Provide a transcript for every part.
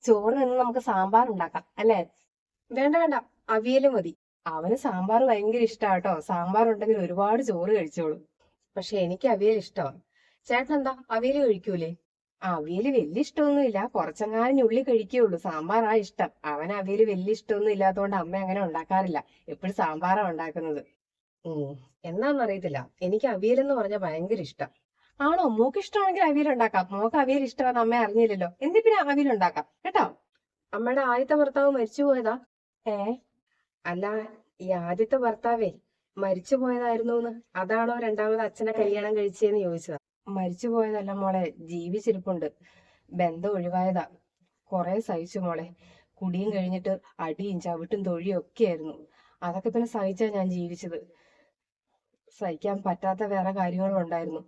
ചോറ് നിന്ന് നമുക്ക് സാമ്പാർ ഉണ്ടാക്കാം അല്ലേ? വേണ്ട വേണ്ട, അവിയല് മതി. അവന് സാമ്പാർ ഭയങ്കര ഇഷ്ടാട്ടോ. സാമ്പാർ ഉണ്ടെങ്കിൽ ഒരുപാട് ചോറ് കഴിച്ചോളും. പക്ഷെ എനിക്ക് അവിയൽ ഇഷ്ടമാണ്. ചേട്ടൻ എന്താ അവിയല് കഴിക്കൂലേ? അവിയല് വലിയ ഇഷ്ടമൊന്നുമില്ല, കുറച്ചെങ്ങാനും ഉള്ളി കഴിക്കുകയുള്ളൂ. സാമ്പാറാ ഇഷ്ടം. അവന് അവിയല് വലിയ ഇഷ്ടമൊന്നും ഇല്ലാത്തതുകൊണ്ട് അമ്മ അങ്ങനെ ഉണ്ടാക്കാറില്ല. എപ്പോഴും സാമ്പാറാ ഉണ്ടാക്കുന്നത്. ഉം എന്നാന്നറിയത്തില്ല, എനിക്ക് അവിയൽ എന്ന് പറഞ്ഞാൽ ഭയങ്കര ഇഷ്ടം. ആണോ? മോക്ക് ഇഷ്ടമാണെങ്കിൽ അവിയൽ ഉണ്ടാക്കാം. മോക്ക് അവിയൽ ഇഷ്ടമാണെന്ന് അമ്മ അറിഞ്ഞില്ലല്ലോ. എന്തി പിന്നെ അവിയൽ ഉണ്ടാക്കാം കേട്ടോ. അമ്മയുടെ ആദ്യത്തെ ഭർത്താവ് മരിച്ചു പോയതാ. ഏ? അല്ല, ഈ ആദ്യത്തെ ഭർത്താവേ മരിച്ചു പോയതായിരുന്നൂന്ന്. അതാണോ രണ്ടാമത് അച്ഛനെ കല്യാണം കഴിച്ചേന്ന് ചോദിച്ചതാ. മരിച്ചു പോയതല്ല മോളെ, ജീവിച്ചിരിപ്പുണ്ട്. ബന്ധം ഒഴിവായതാ. കൊറേ സഹിച്ചു മോളെ. കുടിയും കഴിഞ്ഞിട്ട് അടിയും ചവിട്ടും തൊഴിയും ഒക്കെ ആയിരുന്നു. അതൊക്കെ പിന്നെ സഹിച്ചാ ഞാൻ ജീവിച്ചത്. സഹിക്കാൻ പറ്റാത്ത വേറെ കാര്യങ്ങളും ഉണ്ടായിരുന്നു.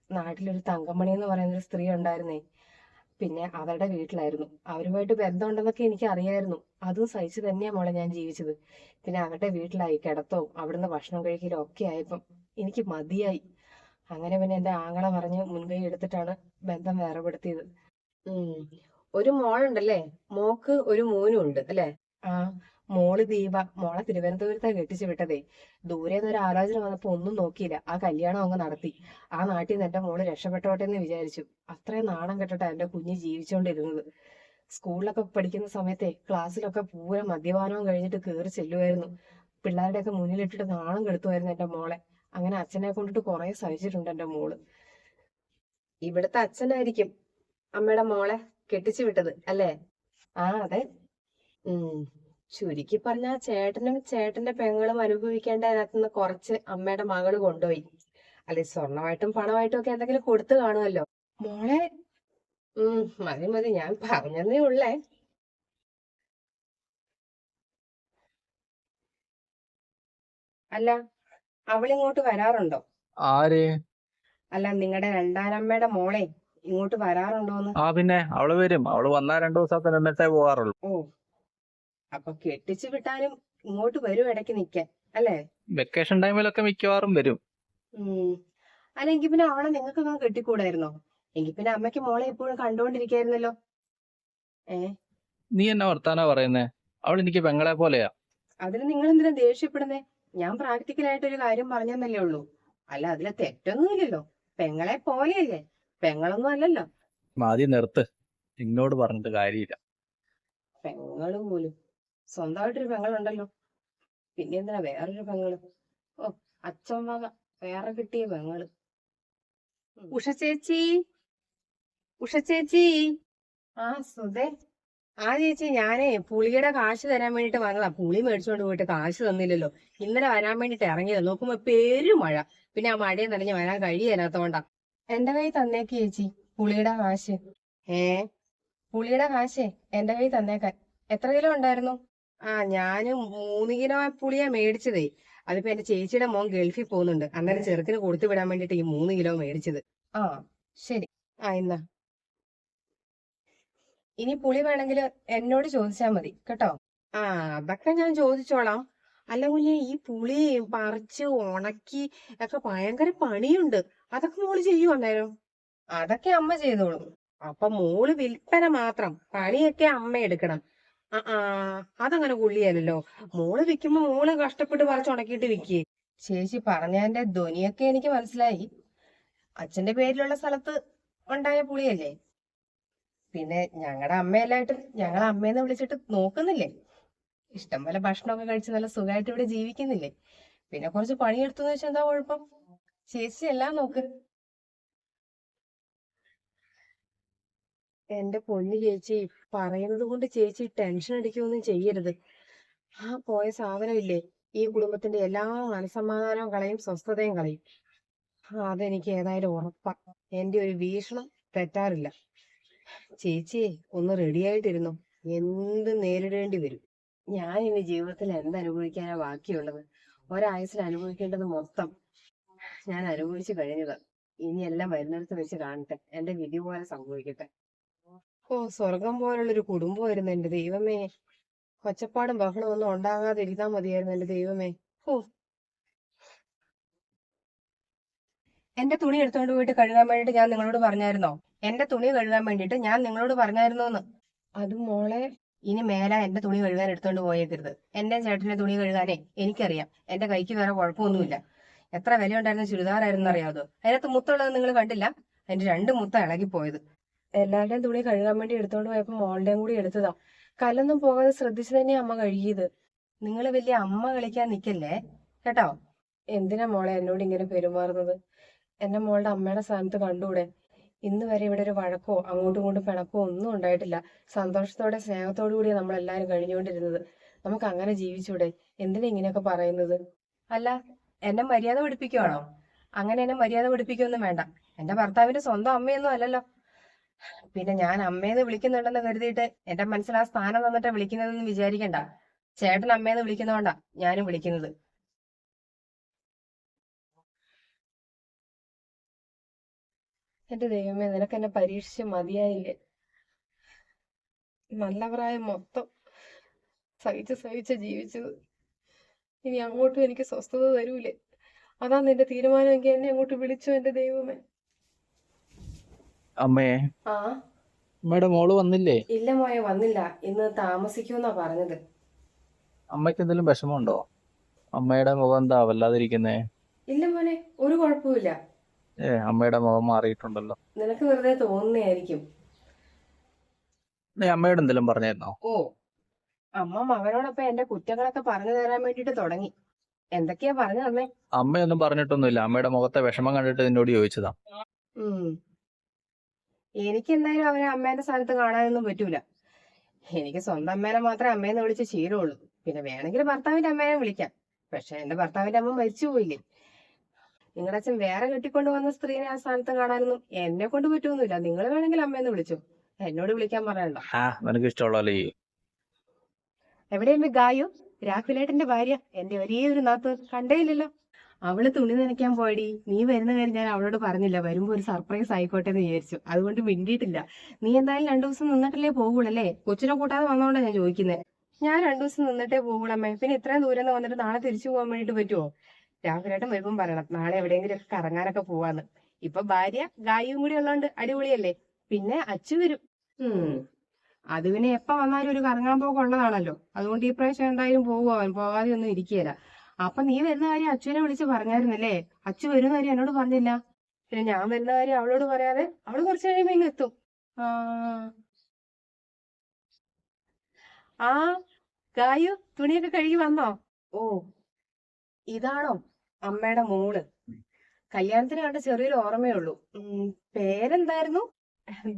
നാട്ടിലൊരു തങ്കമണി എന്ന് പറയുന്ന ഒരു സ്ത്രീ ഉണ്ടായിരുന്നേ. പിന്നെ അവരുടെ വീട്ടിലായിരുന്നു. അവരുമായിട്ട് ബന്ധമുണ്ടെന്നൊക്കെ എനിക്ക് അറിയായിരുന്നു. അതും സഹിച്ചു തന്നെയാ മോളെ ഞാൻ ജീവിച്ചത്. പിന്നെ അവരുടെ വീട്ടിലായി കിടത്തവും അവിടുന്ന് ഭക്ഷണം കഴിക്കലും ഒക്കെ ആയപ്പം എനിക്ക് മതിയായി. അങ്ങനെ പിന്നെ എന്റെ ആങ്ങള പറഞ്ഞ് മുൻകൈ എടുത്തിട്ടാണ് ബന്ധം വേർപെടുത്തിയത്. ഉം ഒരു മോളുണ്ടല്ലേ? മോക്ക് ഒരു മോനും ഉണ്ട് അല്ലേ? ആ, മോള് ദീപ. മോളെ തിരുവനന്തപുരത്താ കെട്ടിച്ചു വിട്ടതേ. ദൂരേന്ന് ഒരു ആലോചന വന്നപ്പോ ഒന്നും നോക്കിയില്ല, ആ കല്യാണം അങ്ങ് നടത്തി. ആ നാട്ടിൽ നിന്ന് എന്റെ മോള് രക്ഷപ്പെട്ടോട്ടെ എന്ന് വിചാരിച്ചു. അത്രയും നാണം കെട്ടിട്ടാ എന്റെ കുഞ്ഞ് ജീവിച്ചോണ്ടിരുന്നത്. സ്കൂളിലൊക്കെ പഠിക്കുന്ന സമയത്തെ ക്ലാസ്സിലൊക്കെ പൂരം മദ്യപാനവും കഴിഞ്ഞിട്ട് കയറി ചെല്ലുമായിരുന്നു. പിള്ളേരുടെയൊക്കെ മുന്നിലിട്ടിട്ട് നാണം കെടുത്തുമായിരുന്നു എന്റെ മോളെ. അങ്ങനെ അച്ഛനെ കൊണ്ടിട്ട് കുറെ സഹിച്ചിട്ടുണ്ട് എന്റെ മോള്. ഇവിടുത്തെ അച്ഛനായിരിക്കും അമ്മയുടെ മോളെ കെട്ടിച്ചു വിട്ടത് അല്ലേ? ആ അതെ. ഉം ചുരുക്കി പറഞ്ഞാ ചേട്ടനും ചേട്ടന്റെ പെങ്ങളും അനുഭവിക്കേണ്ട അതിനകത്തുനിന്ന് കുറച്ച് അമ്മയുടെ മകള് കൊണ്ടുപോയി. അല്ലെ, സ്വർണമായിട്ടും പണമായിട്ടും ഒക്കെ എന്തെങ്കിലും കൊടുത്തു കാണുമല്ലോ മോളെ. മതി മതി, ഞാൻ പറഞ്ഞതേ ഉള്ളേ. അല്ല, അവളിങ്ങോട്ട് വരാറുണ്ടോ? ആര്? അല്ല, നിങ്ങളുടെ രണ്ടാനമ്മയുടെ മോളെ ഇങ്ങോട്ട് വരാറുണ്ടോന്ന്? ആ പിന്നെ അവള് വരും. അവള് വന്നാ 2 ദിവസമൊക്കെ നിന്നിട്ടേ പോകാറുള്ളൂ. ഓ, അപ്പൊ കെട്ടിച്ചു വിട്ടാലും ഇങ്ങോട്ട് വരും ഇടയ്ക്ക് നിക്കാൻ അല്ലേ? വെക്കേഷൻ ടൈമിലൊക്കെ മിക്കവാറും വരും. ഉം അല്ല, എങ്കി പിന്നെ അവളെ നിങ്ങൾക്കൊന്നും കെട്ടിക്കൂടായിരുന്നോ? എങ്കി പിന്നെ അമ്മയ്ക്ക് മോളെ എപ്പോഴും കണ്ടോണ്ടിരിക്കായിരുന്നല്ലോ. ഏ? നീ എന്നാ വർത്താനാ പറയുന്നേ? അവൾ എനിക്ക് പെങ്ങളെ പോലെയാ. അതിന് നിങ്ങൾ എന്തിനാ ദേഷ്യപ്പെടുന്നേ? ഞാൻ പ്രാക്ടിക്കലായിട്ട് ഒരു കാര്യം പറഞ്ഞെന്നല്ലേ ഉള്ളൂ. അല്ല, അതിലെ തെറ്റൊന്നുമില്ലല്ലോ. പെങ്ങളെ പോലെയല്ലേ? പെങ്ങളൊന്നും അല്ലല്ലോ. മതി നിർത്ത്. നിന്നോട് പറഞ്ഞിട്ട് കാര്യമില്ല. പെങ്ങള് പോലും. സ്വന്തമായിട്ടൊരു പെങ്ങളുണ്ടല്ലോ. പിന്നെ എന്തിനാ വേറൊരു പെങ്ങള്? ഓ, അച്ഛൻ വക വേറെ കിട്ടിയ പെങ്ങള്. ഉഷ ചേച്ചി, ഉഷ ചേച്ചി. ആ, സുധേ. ആ ചേച്ചി, ഞാനേ പുളിയുടെ കാശ് തരാൻ വേണ്ടിട്ട് വന്നതാ. പുളി മേടിച്ചോണ്ട് പോയിട്ട് കാശ് തന്നില്ലല്ലോ. ഇന്നലെ വരാൻ വേണ്ടിട്ട് ഇറങ്ങിയത്, നോക്കുമ്പോ പെരുമഴ. പിന്നെ ആ മഴയും നനഞ്ഞ് വരാൻ കഴിയാത്തോണ്ടാ. എന്റെ കൈ തന്നേക്ക് ചേച്ചി, പുളിയുടെ കാശ്. ഏ? പുളിയുടെ കാശേ എന്റെ കൈ തന്നേക്കാൻ. എത്ര കിലോ ഉണ്ടായിരുന്നു? ആ, ഞാന് 3 കിലോ പുളിയാ മേടിച്ചതേ. അതിപ്പോ എന്റെ ചേച്ചിയുടെ മോൻ ഗൾഫിൽ പോകുന്നുണ്ട്. അന്നേരം ചെറുക്കിന് കൊടുത്തു വിടാൻ വേണ്ടിട്ട് ഈ 3 കിലോ മേടിച്ചത്. ആ, ശരി. ആ, ഇന്നാ. ഇനി പുളി വേണമെങ്കിൽ എന്നോട് ചോദിച്ചാൽ മതി കേട്ടോ. ആ, അതൊക്കെ ഞാൻ ചോദിച്ചോളാം. അല്ല കുഞ്ഞെ, ഈ പുളി പറിച്ച് ഉണക്കി ഒക്കെ ഭയങ്കര പണിയുണ്ട്. അതൊക്കെ മോള് ചെയ്യുവോ അന്നേരം? അതൊക്കെ അമ്മ ചെയ്തോളും. അപ്പൊ മോള് വിൽപ്പന മാത്രം, പണിയൊക്കെ അമ്മ എടുക്കണം. ആ ആ, അതങ്ങനെ കൊള്ളിയല്ലോ. മോള് വിൽക്കുമ്പോ മോള് കഷ്ടപ്പെട്ട് പറിച്ച് ഉണക്കിയിട്ട് വിൽക്കേ. ചേച്ചി പറഞ്ഞതിന്റെ ധ്വനിയൊക്കെ എനിക്ക് മനസ്സിലായി. അച്ഛന്റെ പേരിലുള്ള സ്ഥലത്ത് ഉണ്ടായ പുളിയല്ലേ? പിന്നെ ഞങ്ങളുടെ അമ്മയെല്ലായിട്ടും ഞങ്ങളെ അമ്മേന്ന് വിളിച്ചിട്ട് നോക്കുന്നില്ലേ? ഇഷ്ടം പോലെ ഭക്ഷണമൊക്കെ കഴിച്ച് നല്ല സുഖമായിട്ട് ഇവിടെ ജീവിക്കുന്നില്ലേ? പിന്നെ കുറച്ച് പണിയെടുത്തുന്ന് വെച്ചാൽ എന്താ കുഴപ്പം? ചേച്ചി എല്ലാം നോക്ക്. എന്റെ പൊന്നു ചേച്ചി, പറയുന്നത് കൊണ്ട് ചേച്ചി ടെൻഷൻ അടിക്കുകയൊന്നും ചെയ്യരുത്. ആ പോയ സാധനമില്ലേ, ഈ കുടുംബത്തിന്റെ എല്ലാ മനസമാധാനവും കളയും, സ്വസ്ഥതയും കളയും. അതെനിക്ക് ഏതായാലും ഉറപ്പാ. എന്റെ ഒരു വീക്ഷണം തെറ്റാറില്ല. ചേച്ചിയെ ഒന്ന് റെഡി ആയിട്ടിരുന്നു. എന്ത് നേരിടേണ്ടി വരും. ഞാൻ ഇനി ജീവിതത്തിൽ എന്തനുഭവിക്കാനാ ബാക്കിയുള്ളത്? ഒരായുസിൽ അനുഭവിക്കേണ്ടത് മൊത്തം ഞാൻ അനുഭവിച്ചു കഴിഞ്ഞത്. ഇനി എല്ലാം വരുന്നിടത്ത് വെച്ച് കാണട്ടെ. എന്റെ വിധി പോലെ സംഭവിക്കട്ടെ. ഓ, സ്വർഗം പോലുള്ളൊരു കുടുംബമായിരുന്നു എന്റെ ദൈവമേ. ഒച്ചപ്പാടും ബഹളവും ഒന്നും ഉണ്ടാകാതെ ഇരുന്നാ മതിയായിരുന്നു എന്റെ ദൈവമേ. ഓ, എന്റെ തുണി എടുത്തോണ്ട് പോയിട്ട് കഴുകാൻ വേണ്ടിട്ട് ഞാൻ നിങ്ങളോട് പറഞ്ഞായിരുന്നോ? എന്റെ തുണി കഴുകാൻ വേണ്ടിട്ട് ഞാൻ നിങ്ങളോട് പറഞ്ഞായിരുന്നോന്ന്? അത് മോളെ, ഇനി മേലെ എന്റെ തുണി കഴുകാൻ എടുത്തോണ്ട് പോയേക്കരുത്. എന്റെ ചേട്ടന്റെ തുണി കഴുകാനേ എനിക്കറിയാം. എന്റെ കൈക്ക് വേറെ കുഴപ്പമൊന്നുമില്ല. എത്ര വിലയുണ്ടായിരുന്ന ചുരിദാറായിരുന്നു അറിയാമോ? അതിനകത്ത് മുത്തുള്ളത് നിങ്ങൾ കണ്ടില്ല? അതിന്റെ 2 മുത്ത ഇളകിപ്പോയത്. എല്ലാവരുടെയും തുണി കഴുകാൻ വേണ്ടി എടുത്തോണ്ട് പോയപ്പോ മോളുടെയും കൂടി എടുത്തതാ. കല്ലൊന്നും പോകാതെ ശ്രദ്ധിച്ചു തന്നെയാ അമ്മ കഴുകിയത്. നിങ്ങൾ വലിയ അമ്മ കളിക്കാൻ നിക്കല്ലേ കേട്ടോ. എന്തിനാ മോളെ എന്നോട് ഇങ്ങനെ പെരുമാറുന്നത്? എന്റെ മോളുടെ അമ്മയുടെ സ്ഥാനത്ത് കണ്ടൂടെ? ഇന്ന് വരെ ഇവിടെ ഒരു വഴക്കോ അങ്ങോട്ടും ഇങ്ങോട്ടും പിണക്കോ ഒന്നും ഉണ്ടായിട്ടില്ല. സന്തോഷത്തോടെ സ്നേഹത്തോടു കൂടിയാണ് നമ്മളെല്ലാരും കഴിഞ്ഞുകൊണ്ടിരുന്നത്. നമുക്ക് അങ്ങനെ ജീവിച്ചൂടെ? എന്തിനാ ഇങ്ങനെയൊക്കെ പറയുന്നത്? അല്ല, എന്നെ മര്യാദ പഠിപ്പിക്കുവാണോ? അങ്ങനെ എന്നെ മര്യാദ പഠിപ്പിക്കൊന്നും വേണ്ട. എന്റെ ഭർത്താവിന്റെ സ്വന്തം അമ്മയൊന്നും അല്ലല്ലോ. പിന്നെ ഞാൻ അമ്മേന്ന് വിളിക്കുന്നുണ്ടെന്ന് കരുതിയിട്ട് എന്റെ മനസ്സിൽ ആ സ്ഥാനം തന്നിട്ട് വിളിക്കുന്നതെന്ന് വിചാരിക്കണ്ട. ചേട്ടൻ അമ്മേന്ന് വിളിക്കുന്നതുകൊണ്ടാ ഞാനും വിളിക്കുന്നത്. എന്റെ ദൈവമേ, നിനക്ക് എന്നെ പരീക്ഷിച്ച് മതിയായില്ലേ? നല്ല പ്രായം മൊത്തം സഹിച്ച് ജീവിച്ചത്. ഇനി അങ്ങോട്ടും എനിക്ക് സ്വസ്ഥത തരൂലേ? അതാ നിന്റെ തീരുമാനമെങ്കിൽ എന്നെ അങ്ങോട്ട് വിളിച്ചോ എന്റെ ദൈവമേ. അമ്മേ, ആ, അമ്മയുടെ മോള് വന്നില്ലേ? ഇല്ല മോയെ, വന്നില്ല. ഇന്ന് താമസിക്കൂന്നാ പറഞ്ഞത്. അമ്മയ്ക്ക് എന്തെങ്കിലും വിഷമമുണ്ടോ? അമ്മയുടെ മുഖം എന്താ വല്ലാതിരിക്കുന്നേ? ഇല്ല മോനെ, ഒരു കുഴപ്പമില്ല. അമ്മയുടെ മുഖം മാറിയിട്ടുണ്ടല്ലോ. നിനക്ക് വെറുതെ തോന്നുന്നതായിരിക്കും. നീ അമ്മയോട് എന്തെങ്കിലും പറഞ്ഞായിരുന്നോ? ഓ, അമ്മ മകനോടൊപ്പം എന്റെ കുറ്റങ്ങളൊക്കെ പറഞ്ഞു തരാൻ വേണ്ടിട്ട് തുടങ്ങി. എന്തൊക്കെയാ പറഞ്ഞു തന്നെ? അമ്മയൊന്നും പറഞ്ഞിട്ടൊന്നുമില്ല. അമ്മയുടെ മുഖത്തെ വിഷമം കണ്ടിട്ട് നിന്നോട് ചോദിച്ചതാ. എനിക്ക് എന്തായാലും അവനെ അമ്മേന്റെ സ്ഥാനത്ത് കാണാനൊന്നും പറ്റൂല. എനിക്ക് സ്വന്തം അമ്മേനെ മാത്രമേ അമ്മേന്ന് വിളിച്ച് ശീലമുള്ളൂ. പിന്നെ വേണമെങ്കിൽ ഭർത്താവിന്റെ അമ്മേനെ വിളിക്കാം. പക്ഷെ എന്റെ ഭർത്താവിന്റെ അമ്മ മരിച്ചു പോയില്ലേ. നിങ്ങളുടെ അച്ഛൻ വേറെ കെട്ടിക്കൊണ്ട് വന്ന സ്ത്രീനെ ആ സ്ഥാനത്ത് കാണാനൊന്നും എന്നെ കൊണ്ട് പറ്റുമൊന്നുമില്ല. നിങ്ങൾ വേണമെങ്കിൽ അമ്മേന്ന് വിളിച്ചു, എന്നോട് വിളിക്കാൻ പറയണ്ട. നിനക്ക് ഇഷ്ടമുള്ള എവിടെയുണ്ട് ഗായു? രാഹുലേട്ടന്റെ ഭാര്യ, എന്റെ ഒരേ ഒരു നാത്ത് കണ്ടേയില്ലല്ലോ. അവള് തുണി നനയ്ക്കാൻ പോയടി. നീ വരുന്ന കാര്യം ഞാൻ അവളോട് പറഞ്ഞില്ല. വരുമ്പോ ഒരു സർപ്രൈസ് ആയിക്കോട്ടെ എന്ന് വിചാരിച്ചു. അതുകൊണ്ട് മിണ്ടിയിട്ടില്ല. നീ എന്തായാലും 2 ദിവസം നിന്നിട്ടല്ലേ പോകൂളല്ലേ? കൊച്ചിനെ കൂട്ടാതെ വന്നോണ്ടാ ഞാൻ ചോദിക്കുന്നത്. ഞാൻ 2 ദിവസം നിന്നിട്ടേ പോകൂളമ്മേ. പിന്നെ ഇത്രയും ദൂരം നിന്ന് വന്നിട്ട് നാളെ തിരിച്ചു പോകാൻ വേണ്ടിട്ട് പറ്റുമോ? രാഹുലേട്ടൻ വരുമ്പം പറയണം നാളെ എവിടെയെങ്കിലും ഒക്കെ കറങ്ങാനൊക്കെ പോവാന്ന്. ഇപ്പൊ ഭാര്യ ഗായും കൂടി ഉള്ളതുകൊണ്ട് അടിപൊളിയല്ലേ. പിന്നെ അച്ചു വരും. അത് പിന്നെ എപ്പ വന്നാലും ഒരു കറങ്ങാൻ പോക്കുള്ളതാണല്ലോ. അതുകൊണ്ട് ഈ പ്രാവശ്യം എന്തായാലും പോകുവാൻ പോകാതെ ഒന്നും ഇരിക്കുകയില്ല. അപ്പൊ നീ വരുന്ന കാര്യം അച്ഛനെ വിളിച്ച് പറഞ്ഞായിരുന്നല്ലേ? അച്ചു വരുന്ന കാര്യം എന്നോട് പറഞ്ഞില്ല. പിന്നെ ഞാൻ വരുന്ന കാര്യം അവളോട് പറയാതെ അവള് കുറച്ച് കഴിയുമ്പോ ഇങ്ങ് എത്തും. ആ ഗായു, തുണിയൊക്കെ കഴുകി വന്നോ? ഓ, ഇതാണോ അമ്മയുടെ മോള്? കല്യാണത്തിന് കണ്ട ചെറിയൊരു ഓർമ്മയുള്ളൂ. പേരെന്തായിരുന്നു?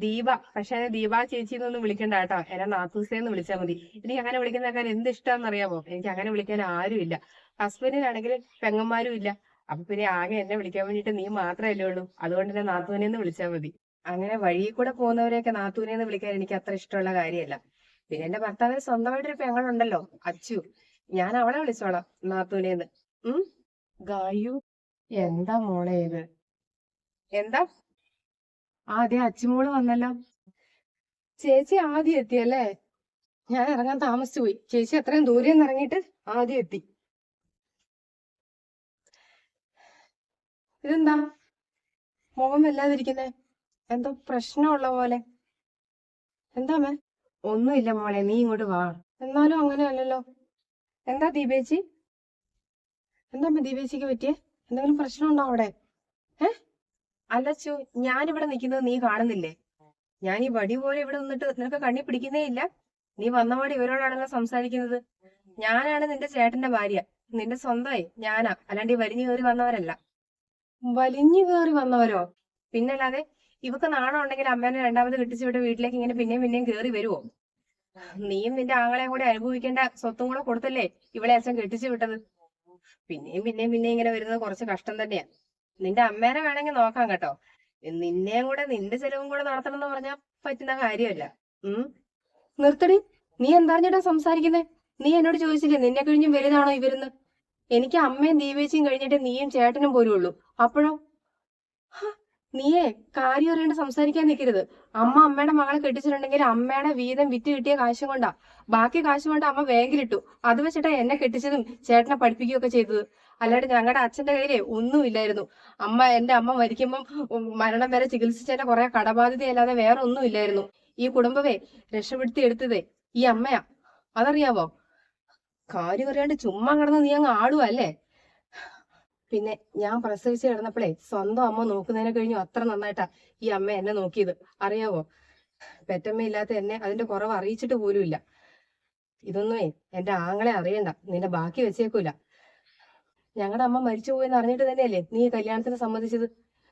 ദീപ. പക്ഷെ ദീപ ചേച്ചി എന്നൊന്നും വിളിക്കണ്ട കേട്ടോ. എന്നെ നാത്തൂസേന്ന് വിളിച്ചാൽ മതി. എനിക്ക് അങ്ങനെ വിളിക്കുന്നേക്കാൾ എന്ത് ഇഷ്ടമാണെന്ന് അറിയാമോ? എനിക്ക് അങ്ങനെ വിളിക്കാൻ ആരും ഇല്ല. ഹസ്ബൻഡിനാണെങ്കിൽ പെങ്ങന്മാരും ഇല്ല. അപ്പൊ പിന്നെ ആകെ എന്നെ വിളിക്കാൻ വേണ്ടിട്ട് നീ മാത്രമല്ലേ ഉള്ളൂ. അതുകൊണ്ട് എന്നെ നാത്തൂനെന്ന് വിളിച്ചാൽ മതി. അങ്ങനെ വഴിയിൽ കൂടെ പോകുന്നവരെയൊക്കെ നാത്തൂനെന്ന് വിളിക്കാൻ എനിക്ക് അത്ര ഇഷ്ടമുള്ള കാര്യമല്ല. പിന്നെ എന്റെ ഭർത്താവിന് സ്വന്തമായിട്ടൊരു പെങ്ങളുണ്ടല്ലോ, അച്ചു. ഞാൻ അവളെ വിളിച്ചോളാം നാത്തൂനെന്ന്. ഗായു, എന്താ മോളെ ഇത്? എന്താ? അതെ, അച്ചുമോള് വന്നല്ലോ. ചേച്ചി ആദ്യം എത്തിയല്ലേ? ഞാൻ ഇറങ്ങാൻ താമസിച്ചു പോയി. ചേച്ചി അത്രയും ദൂരെ നിന്ന് ഇറങ്ങിയിട്ട് ആദ്യം എത്തി. ഇതെന്താ മുഖം വല്ലാതിരിക്കുന്നേ? എന്തോ പ്രശ്നമുള്ള പോലെ. എന്താ മേ? ഒന്നുമില്ല മോളെ, നീ ഇങ്ങോട്ട് വാ. എന്നാലും അങ്ങനെയല്ലല്ലോ. എന്താ ദീപേച്ചി? എന്താ ദീപേച്ചിക്ക് പറ്റിയേ? എന്തെങ്കിലും പ്രശ്നമുണ്ടോ അവിടെ? അല്ലച്ചു, ഞാനിവിടെ നിൽക്കുന്നത് നീ കാണുന്നില്ലേ? ഞാൻ ഈ വടി പോലെ ഇവിടെ നിന്നിട്ട് നിനക്ക് കണ്ണി പിടിക്കുന്നേ ഇല്ല. നീ വന്നപാടി ഇവരോടാണല്ലോ സംസാരിക്കുന്നത്. ഞാനാണ് നിന്റെ ചേട്ടന്റെ ഭാര്യ. നിന്റെ സ്വന്തമായി ഞാനാ, അല്ലാണ്ട് ഈ വലിഞ്ഞു കയറി വന്നവരല്ല. വലിഞ്ഞു കയറി വന്നവരോ? പിന്നല്ലാതെ. ഇവക്ക് നാണം ഉണ്ടെങ്കിൽ അമ്മേനെ 2ാമത് കെട്ടിച്ച് ഇവിടെ വീട്ടിലേക്ക് ഇങ്ങനെ പിന്നെയും കയറി വരുവോ? നീയും നിന്റെ ആങ്ങളെയും കൂടെ അനുഭവിക്കേണ്ട സ്വത്തും കൂടെ കൊടുത്തല്ലേ ഇവളെ അച്ഛൻ കെട്ടിച്ചു വിട്ടത്. പിന്നെയും ഇങ്ങനെ വരുന്നത് കുറച്ച് കഷ്ടം തന്നെയാ. നിന്റെ അമ്മേനെ വേണമെങ്കിൽ നോക്കാം കേട്ടോ. നിന്നെയും കൂടെ നിന്റെ ചെലവും കൂടെ നടത്തണം എന്ന് പറഞ്ഞാൽ പറ്റുന്ന കാര്യമല്ല. നിർത്തടി. നീ എന്താഞ്ഞിട്ടാ സംസാരിക്കുന്നേ? നീ എന്നോട് ചോദിച്ചില്ലേ നിന്നെ കഴിഞ്ഞും വലുതാണോ ഇവരുന്ന്? എനിക്ക് അമ്മയും ദീപേച്ചിയും കഴിഞ്ഞിട്ട് നീയും ചേട്ടനും പോലും ഉള്ളൂ. അപ്പോഴോ? നീയേ കാര്യം അറിയാണ്ട് സംസാരിക്കാൻ നിൽക്കരുത്. അമ്മ അമ്മയുടെ മകളെ കെട്ടിച്ചിട്ടുണ്ടെങ്കിൽ അമ്മയുടെ വീതം വിറ്റ് കിട്ടിയ കാശും കൊണ്ടാ. ബാക്കി കാശും കൊണ്ട് അമ്മ ബാങ്കിലിട്ടു. അത് വെച്ചിട്ടാ എന്നെ കെട്ടിച്ചതും ചേട്ടനെ പഠിപ്പിക്കുകയൊക്കെ ചെയ്തത്. അല്ലാണ്ട് ഞങ്ങളുടെ അച്ഛന്റെ കയ്യിലേ ഒന്നുമില്ലായിരുന്നു. എന്റെ അമ്മ മരിക്കുമ്പം മരണം വരെ ചികിത്സിച്ചതിന്റെ കുറെ കടബാധ്യതയല്ലാതെ വേറെ ഒന്നും ഇല്ലായിരുന്നു. ഈ കുടുംബമേ രക്ഷപ്പെടുത്തി എടുത്തതേ ഈ അമ്മയാ. അതറിയാവോ? കാര്യം അറിയാണ്ട് ചുമ്മാ കിടന്ന് നീ അങ്ങ് ആടുക അല്ലേ? പിന്നെ ഞാൻ പ്രസവിച്ച് കിടന്നപ്പോഴേ സ്വന്തം അമ്മ നോക്കുന്നതിനെ കഴിഞ്ഞു അത്ര നന്നായിട്ടാ ഈ അമ്മ എന്നെ നോക്കിയത്. അറിയാവോ? പെറ്റമ്മയില്ലാത്ത എന്നെ അതിന്റെ കുറവ് അറിയിച്ചിട്ട് പോലുമില്ല. ഇതൊന്നുമേ എന്റെ ആങ്ങളെ അറിയണ്ട, നിന്റെ ബാക്കി വെച്ചേക്കൂല. ഞങ്ങളുടെ അമ്മ മരിച്ചു പോയെന്ന് അറിഞ്ഞിട്ട് തന്നെയല്ലേ നീ ഈ കല്യാണത്തിന് സമ്മതിച്ചത്.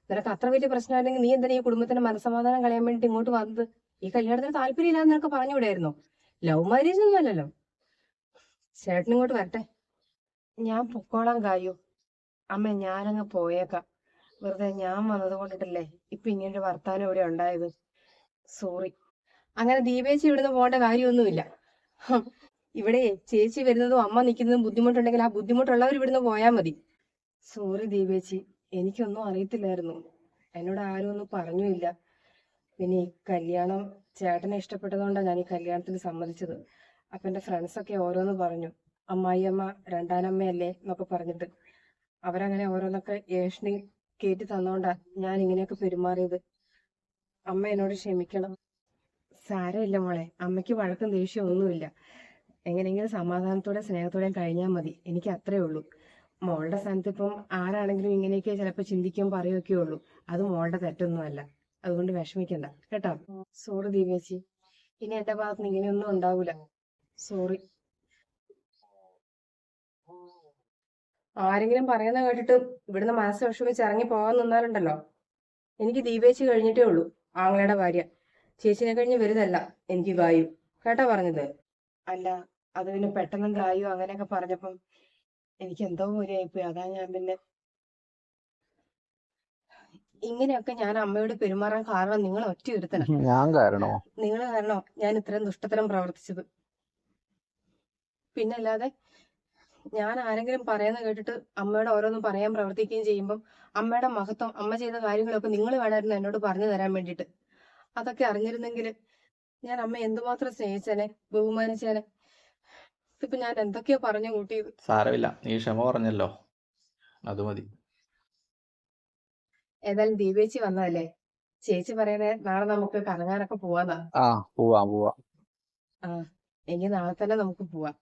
നിനക്ക് അത്ര വലിയ പ്രശ്നമായിരുന്നെങ്കിൽ നീ എന്തിനാ ഈ കുടുംബത്തിന്റെ മനസ്സമാധാനം കളയാൻ വേണ്ടിട്ട് ഇങ്ങോട്ട് വന്നത്? ഈ കല്യാണത്തിന് താല്പര്യമില്ലാന്ന് നിനക്ക് പറഞ്ഞുകൂടായിരുന്നോ? ലവ് മാരേജ് ഒന്നും അല്ലല്ലോ. ചേട്ടൻ ഇങ്ങോട്ട് വരട്ടെ. ഞാൻ പൊക്കോളാം കായു. അമ്മ ഞാനങ്ങ് പോയേക്കാം. വെറുതെ ഞാൻ വന്നത് കൊണ്ടിട്ടല്ലേ ഇപ്പൊ ഇങ്ങനൊരു വർത്താനം ഇവിടെ ഉണ്ടായത്. സോറി. അങ്ങനെ ദീപേച്ചി ഇവിടുന്ന് പോകേണ്ട കാര്യമൊന്നുമില്ല. ഹും. ഇവിടെ ചേച്ചി വരുന്നതും അമ്മ നിൽക്കുന്നതും ബുദ്ധിമുട്ടുണ്ടെങ്കിൽ ആ ബുദ്ധിമുട്ടുള്ളവർ ഇവിടുന്ന് പോയാൽ മതി. സോറി ദീപേച്ചി, എനിക്കൊന്നും അറിയത്തില്ലായിരുന്നു. എന്നോട് ആരും ഒന്നും പറഞ്ഞുമില്ല. പിന്നെ ഈ കല്യാണം ചേട്ടനെ ഇഷ്ടപ്പെട്ടതുകൊണ്ടാണ് ഞാൻ ഈ കല്യാണത്തിന് സമ്മതിച്ചത്. അപ്പൊ എന്റെ ഫ്രണ്ട്സൊക്കെ ഓരോന്ന് പറഞ്ഞു. അമ്മായിയമ്മ രണ്ടാനമ്മയല്ലേ എന്നൊക്കെ പറഞ്ഞിട്ട് അവരങ്ങനെ ഓരോന്നൊക്കെ ഏഷണി കേറ്റി തന്നോണ്ടാ ഞാൻ ഇങ്ങനെയൊക്കെ പെരുമാറിയത്. അമ്മ എന്നോട് ക്ഷമിക്കണം. സാരമില്ല മോളെ, അമ്മയ്ക്ക് വഴക്കും ദേഷ്യം ഒന്നുമില്ല. എങ്ങനെയെങ്കിലും സമാധാനത്തോടെ സ്നേഹത്തോടെ കഴിഞ്ഞാൽ മതി. എനിക്ക് അത്രേ ഉള്ളൂ. മോളുടെ സ്ഥാനത്ത് ഇപ്പം ആരാണെങ്കിലും ഇങ്ങനെയൊക്കെ ചിലപ്പോൾ ചിന്തിക്കും പറയുകയൊക്കെ ഉള്ളൂ. അത് മോളുടെ തെറ്റൊന്നുമല്ല. അതുകൊണ്ട് വിഷമിക്കണ്ട കേട്ടോ. സോറി ദിവ്യേച്ചി, ഇനി എന്റെ ഭാഗത്ത് നിന്ന് ഇങ്ങനെയൊന്നും ഉണ്ടാവൂല. സോറി. ആരെങ്കിലും പറയുന്ന കേട്ടിട്ട് ഇവിടുന്ന് മനസ്സ് വിഷമിച്ച് ഇറങ്ങി പോകാൻ നിന്നാലുണ്ടല്ലോ, എനിക്ക് ദീപേച്ചി കഴിഞ്ഞിട്ടേ ഉള്ളൂ ആങ്ങളയുടെ ഭാര്യ. ചേച്ചിനെ കഴിഞ്ഞ് വരുന്നല്ല എനിക്ക് ഗായു. കേട്ടാ പറഞ്ഞത്? അല്ല, അത് പിന്നെ പെട്ടെന്ന് ഗായു അങ്ങനെയൊക്കെ പറഞ്ഞപ്പം എനിക്ക് എന്തോ പോലെ ആയിപ്പോയി. അതാ ഞാൻ പിന്നെ ഇങ്ങനെയൊക്കെ ഞാൻ അമ്മയോട് പെരുമാറാൻ കാരണം നിങ്ങൾ ഒറ്റ ഒരുത്തനാ. ഞാൻ കാരണോ? നിങ്ങൾ കാരണോ ഞാൻ ഇത്രയും ദുഷ്ടത്തരം പ്രവർത്തിച്ചത്. പിന്നല്ലാതെ ഞാൻ ആരെങ്കിലും പറയുന്ന കേട്ടിട്ട് അമ്മയോട് ഓരോന്നും പറയാൻ പ്രവർത്തിക്കുകയും ചെയ്യുമ്പം അമ്മയുടെ മഹത്വം, അമ്മ ചെയ്ത കാര്യങ്ങളൊക്കെ നിങ്ങൾ വേണമായിരുന്നു എന്നോട് പറഞ്ഞു തരാൻ വേണ്ടിയിട്ട്. അതൊക്കെ അറിഞ്ഞിരുന്നെങ്കിൽ ഞാൻ അമ്മ എന്തുമാത്രം സ്നേഹിച്ചേനെ, ബഹുമാനിച്ചേനെ. ഇപ്പൊ ഞാൻ എന്തൊക്കെയോ പറഞ്ഞു കൂട്ടിയത്. സാരമില്ല, നീ ക്ഷമ പറഞ്ഞല്ലോ, അത് മതി. ഏതായാലും ദീപേച്ചി വന്നതല്ലേ, ചേച്ചി പറയുന്നേ നാളെ നമുക്ക് കറങ്ങാനൊക്കെ പോവാന്നാ. ആ, പോവാം പോവാം. ആ, എങ്കിൽ നാളെ തന്നെ നമുക്ക് പോവാം.